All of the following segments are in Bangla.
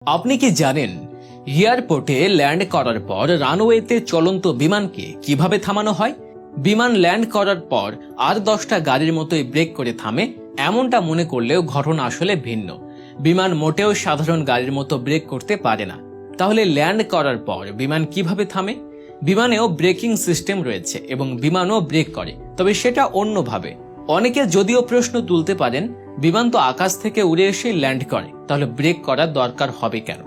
আপনি কি জানেন এয়ারপোর্টে ল্যান্ড করার পর রানওয়েতে চলন্ত বিমানকে কিভাবে থামানো হয়? বিমান ল্যান্ড করার পর আর 10টা গাড়ির মতোই ব্রেক করে থামে এমনটা মনে করলেও ঘটনা আসলে ভিন্ন। বিমান মোটেও সাধারণ গাড়ির মতো ব্রেক করতে পারে না। তাহলে ল্যান্ড করার পর বিমান কিভাবে থামে? বিমানেও ব্রেকিং সিস্টেম রয়েছে এবং বিমানও ব্রেক করে, তবে সেটা অন্যভাবে। অনেকে যদিও প্রশ্ন তুলতে পারেন, বিমান তো আকাশ থেকে উড়ে এসে ল্যান্ড করে, তাহলে ব্রেক করার দরকার হবে কেন?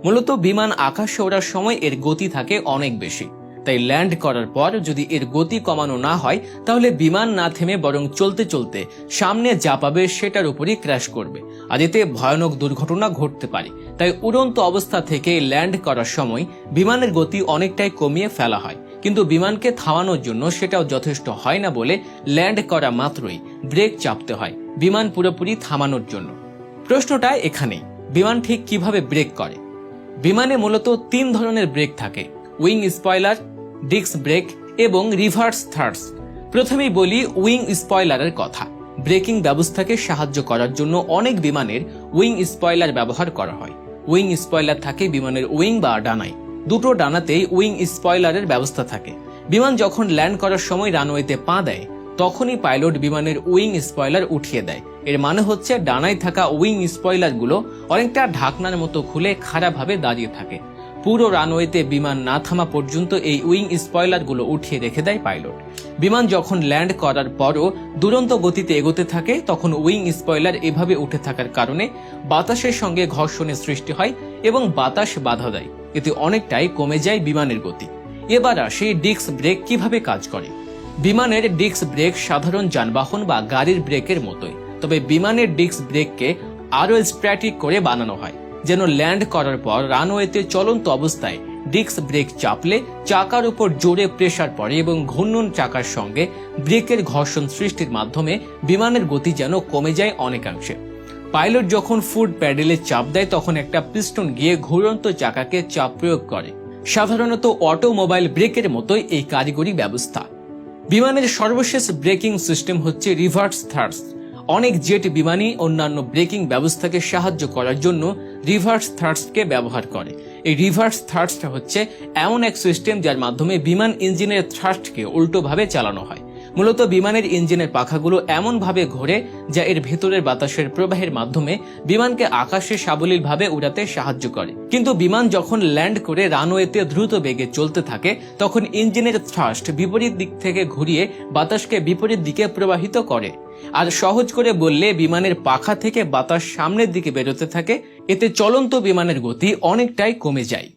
মূলত বিমান আকাশে ওড়ার সময় এর গতি থাকে অনেক বেশি, তাই ল্যান্ড করার পর যদি এর গতি কমানো না হয় তাহলে বিমান না থেমে বরং চলতে চলতে সামনে যা পাবে সেটার উপরই ক্র্যাশ করবে, আর এতে ভয়ানক দুর্ঘটনা ঘটতে পারে। তাই উড়ন্ত অবস্থা থেকে ল্যান্ড করার সময় বিমানের গতি অনেকটাই কমিয়ে ফেলা হয়, কিন্তু বিমানকে থামানোর জন্য সেটাও যথেষ্ট হয় না বলে ল্যান্ড করা মাত্রই ব্রেক চাপতে হয় বিমান পুরোপুরি থামানোর জন্য। প্রশ্নটা এখানেই, বিমান ঠিক কিভাবে ব্রেক করে? বিমানে মূলত 3 ধরনের ব্রেক থাকে: উইং স্পয়লার, ডিস্ক ব্রেক এবং রিভার্স থার্স্ট। প্রথমেই বলি উইং স্পয়লারের কথা। ব্রেকিং ব্যবস্থাকে সাহায্য করার জন্য অনেক বিমানের উইং স্পয়লার ব্যবহার করা হয়। উইং স্পয়লার থাকে বিমানের উইং বা ডানায়। দুটো ডানাতেই উইং স্পয়লারের ব্যবস্থা থাকে। বিমান যখন ল্যান্ড করার সময় রানওয়েতে পা দেয় তখনই পাইলট বিমানের উইং স্পয়লার উঠিয়ে দেয়। এর মানে হচ্ছে ডানায় থাকা উইং স্পয়লার গুলো অনেকটা ঢাকনার মতো খুলে খাড়াভাবে দাঁড়িয়ে থাকে। পুরো রানওয়েতে বিমান না থামা পর্যন্ত এই উইং স্পয়লার গুলো উঠিয়ে রেখে দেয় পাইলট। বিমান যখন ল্যান্ড করার পরও দুরন্ত গতিতে এগোতে থাকে তখন উইং স্পয়লার এভাবে উঠে থাকার কারণে বাতাসের সঙ্গে ঘর্ষণের সৃষ্টি হয় এবং বাতাস বাধা দেয়, এতে অনেকটাই কমে যায় বিমানের গতি। এবার আসে ডিস্ক ব্রেক কিভাবে কাজ করে। বিমানের ডিস্ক ব্রেক সাধারণ যানবাহন বা গাড়ির ব্রেকের মতোই, তবে বিমানের ডিস্ক ব্রেককে আরো স্ট্র্যাটেজিক করে বানানো হয় যেন ল্যান্ড করার পর রানওয়েতে চলন্ত অবস্থায় ডিস্ক ব্রেক চাপলে চাকার উপর জোরে প্রেসার পড়ে এবং ঘূর্ণন চাকার সঙ্গে ব্রেকের ঘর্ষণ সৃষ্টির মাধ্যমে বিমানের গতি যেন কমে যায় অনেকাংশে। পাইলট যখন ফুট প্যাডেলে চাপ দেয় তখন একটা পিস্টন গিয়ে ঘুরন্ত চাকাকে চাপ প্রয়োগ করে। সাধারণত অটোমোবাইল ব্রেকের মতোই এই কারিগরি ব্যবস্থা। বিমানের সর্বশেষ ব্রেকিং সিস্টেম হচ্ছে রিভার্স থার্স্ট। অনেক জেট বিমানই অন্যান্য ব্রেকিং ব্যবস্থাকে সাহায্য করার জন্য রিভার্স থার্স্টকে ব্যবহার করে। এই রিভার্স থার্স্ট হচ্ছে এমন এক সিস্টেম যার মাধ্যমে বিমান ইঞ্জিনের থ্রাস্টকে উল্টোভাবে চালানো হয়। মূলত বিমানের ইঞ্জিনের পাখাগুলো এমনভাবে ঘোরে যা এর ভেতরের বাতাসের প্রবাহের মাধ্যমে বিমানকে আকাশে সাবলীলভাবে উড়াতে সাহায্য করে। কিন্তু বিমান যখন ল্যান্ড করে রানওয়েতে দ্রুত বেগে চলতে থাকে তখন ইঞ্জিনের থ্রাস্ট বিপরীত দিক থেকে ঘুরিয়ে বাতাসকে বিপরীত দিকে প্রবাহিত করে। আর সহজ করে বললে বিমানের পাখা থেকে বাতাস সামনের দিকে বেরোতে থাকে, এতে চলন্ত বিমানের গতি অনেকটাই কমে যায়।